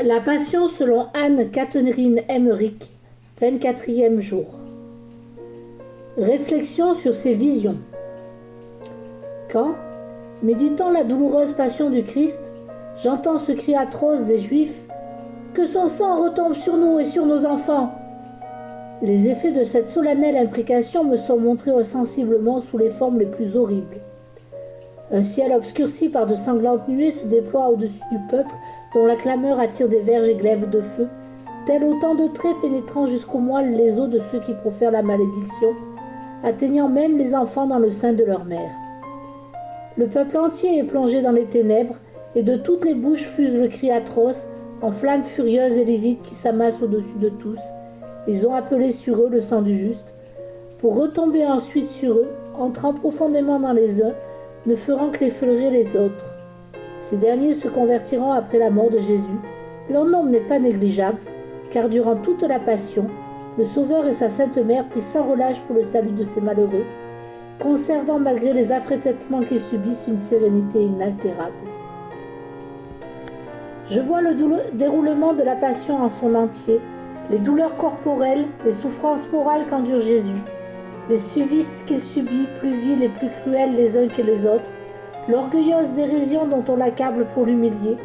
La Passion selon Anne-Catherine Emmerich, 24e jour. Réflexion sur ses visions. Quand, méditant la douloureuse passion du Christ, j'entends ce cri atroce des Juifs « Que son sang retombe sur nous et sur nos enfants !» Les effets de cette solennelle imprécation me sont montrés sensiblement sous les formes les plus horribles. Un ciel obscurci par de sanglantes nuées se déploie au-dessus du peuple, dont la clameur attire des verges et glaives de feu, tel autant de traits pénétrant jusqu'aux moelles les os de ceux qui profèrent la malédiction, atteignant même les enfants dans le sein de leur mère. Le peuple entier est plongé dans les ténèbres, et de toutes les bouches fuse le cri atroce, en flammes furieuses et livides qui s'amassent au-dessus de tous. Ils ont appelé sur eux le sang du juste, pour retomber ensuite sur eux, entrant profondément dans les uns, ne feront que l'effleurer les autres. Ces derniers se convertiront après la mort de Jésus. Leur nombre n'est pas négligeable, car durant toute la Passion, le Sauveur et sa Sainte Mère prient sans relâche pour le salut de ces malheureux, conservant malgré les affreux traitements qu'ils subissent une sérénité inaltérable. Je vois le déroulement de la Passion en son entier, les douleurs corporelles, les souffrances morales qu'endure Jésus, les sévices qu'il subit, plus vils et plus cruels les uns que les autres, l'orgueilleuse dérision dont on l'accable pour l'humilier,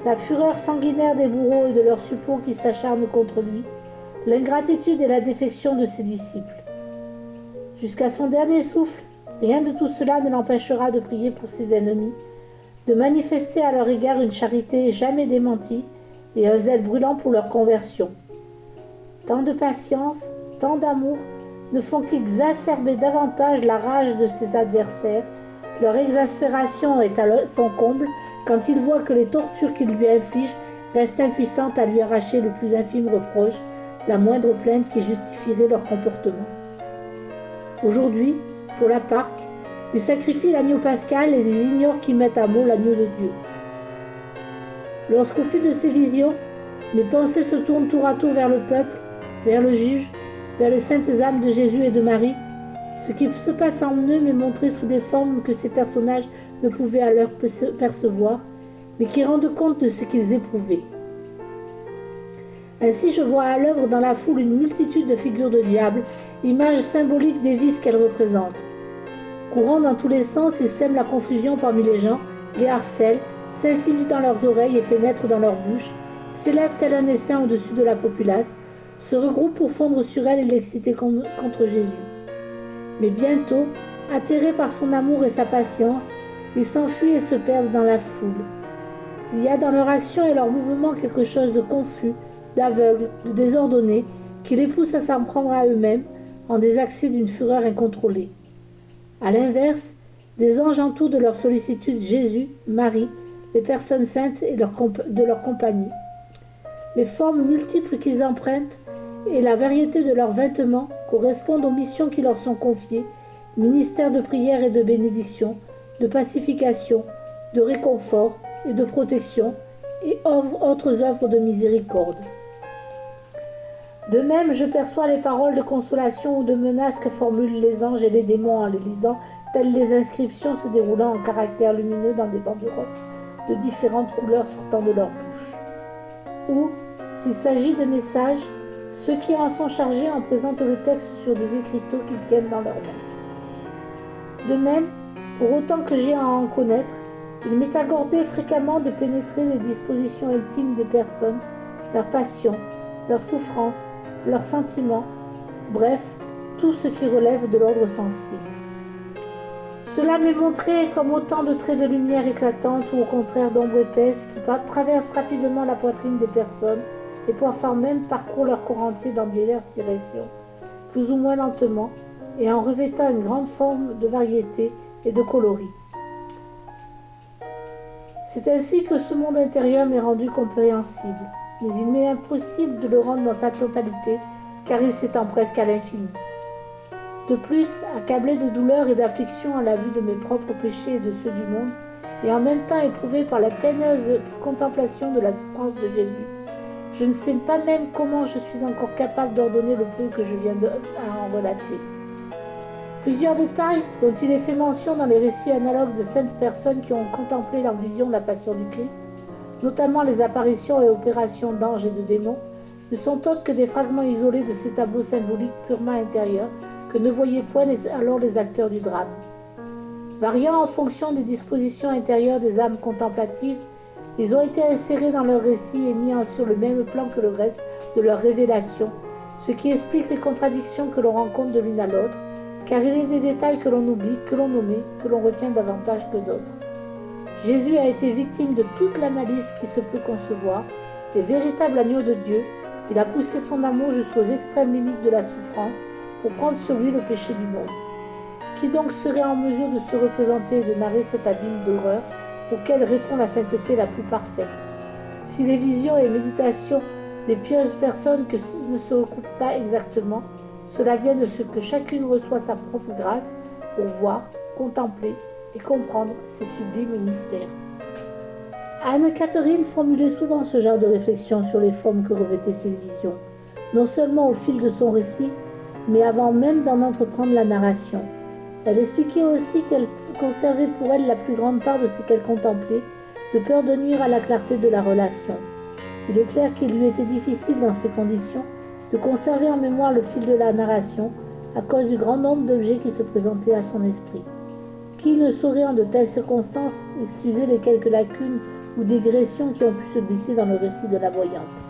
la fureur sanguinaire des bourreaux et de leurs suppôts qui s'acharnent contre lui, l'ingratitude et la défection de ses disciples. Jusqu'à son dernier souffle, rien de tout cela ne l'empêchera de prier pour ses ennemis, de manifester à leur égard une charité jamais démentie et un zèle brûlant pour leur conversion. Tant de patience, tant d'amour ne font qu'exacerber davantage la rage de ses adversaires. Leur exaspération est à son comble quand ils voient que les tortures qu'ils lui infligent restent impuissantes à lui arracher le plus infime reproche, la moindre plainte qui justifierait leur comportement. Aujourd'hui, pour la Pâque, ils sacrifient l'agneau pascal et ils ignorent qu'ils mettent à mort l'agneau de Dieu. Lorsqu'au fil de ces visions, mes pensées se tournent tour à tour vers le peuple, vers le juge, vers les saintes âmes de Jésus et de Marie, ce qui se passe en eux m'est montré sous des formes que ces personnages ne pouvaient alors percevoir, mais qui rendent compte de ce qu'ils éprouvaient. Ainsi je vois à l'œuvre dans la foule une multitude de figures de diables, images symboliques des vices qu'elles représentent. Courant dans tous les sens, ils sèment la confusion parmi les gens, les harcèlent, s'insinuent dans leurs oreilles et pénètrent dans leur bouche, s'élèvent tel un essaim au-dessus de la populace, se regroupent pour fondre sur elle et l'exciter contre Jésus. Mais bientôt, atterrés par son amour et sa patience, ils s'enfuient et se perdent dans la foule. Il y a dans leur action et leur mouvement quelque chose de confus, d'aveugle, de désordonné, qui les pousse à s'en prendre à eux-mêmes en des accès d'une fureur incontrôlée. À l'inverse, des anges entourent de leur sollicitude Jésus, Marie, les personnes saintes et de leur compagnie. Les formes multiples qu'ils empruntent et la variété de leurs vêtements correspondent aux missions qui leur sont confiées, ministère de prière et de bénédiction, de pacification, de réconfort et de protection, et autres œuvres de miséricorde. De même, je perçois les paroles de consolation ou de menaces que formulent les anges et les démons en les lisant, telles les inscriptions se déroulant en caractères lumineux dans des banderoles de différentes couleurs sortant de leur bouche. Ou, s'il s'agit de messages, ceux qui en sont chargés en présentent le texte sur des écriteaux qu'ils tiennent dans leurs mains. De même, pour autant que j'ai à en connaître, il m'est accordé fréquemment de pénétrer les dispositions intimes des personnes, leurs passions, leurs souffrances, leurs sentiments, bref, tout ce qui relève de l'ordre sensible. Cela m'est montré comme autant de traits de lumière éclatantes ou au contraire d'ombres épaisses qui traversent rapidement la poitrine des personnes et parfois même parcourent leur corps entier dans diverses directions, plus ou moins lentement, et en revêtant une grande forme de variété et de coloris. C'est ainsi que ce monde intérieur m'est rendu compréhensible, mais il m'est impossible de le rendre dans sa totalité, car il s'étend presque à l'infini. De plus, accablé de douleur et d'affliction à la vue de mes propres péchés et de ceux du monde, et en même temps éprouvé par la peineuse contemplation de la souffrance de Jésus, je ne sais pas même comment je suis encore capable d'ordonner le peu que je viens à en relater. Plusieurs détails, dont il est fait mention dans les récits analogues de saintes personnes qui ont contemplé leur vision de la passion du Christ, notamment les apparitions et opérations d'anges et de démons, ne sont autres que des fragments isolés de ces tableaux symboliques purement intérieurs que ne voyaient point alors les acteurs du drame. Variant en fonction des dispositions intérieures des âmes contemplatives, ils ont été insérés dans leur récit et mis sur le même plan que le reste de leur révélation, ce qui explique les contradictions que l'on rencontre de l'une à l'autre, car il est des détails que l'on oublie, que l'on omet, que l'on retient davantage que d'autres. Jésus a été victime de toute la malice qui se peut concevoir, et véritable agneau de Dieu, il a poussé son amour jusqu'aux extrêmes limites de la souffrance pour prendre sur lui le péché du monde. Qui donc serait en mesure de se représenter et de narrer cet abîme d'horreur auquel répond la sainteté la plus parfaite? Si les visions et méditations des pieuses personnes ne se recoupent pas exactement, cela vient de ce que chacune reçoit sa propre grâce pour voir, contempler et comprendre ces sublimes mystères. Anne-Catherine formulait souvent ce genre de réflexion sur les formes que revêtaient ces visions, non seulement au fil de son récit, mais avant même d'en entreprendre la narration. Elle expliquait aussi qu'elle conservait pour elle la plus grande part de ce qu'elle contemplait, de peur de nuire à la clarté de la relation. Il est clair qu'il lui était difficile dans ces conditions de conserver en mémoire le fil de la narration à cause du grand nombre d'objets qui se présentaient à son esprit. Qui ne saurait en de telles circonstances excuser les quelques lacunes ou digressions qui ont pu se glisser dans le récit de la voyante?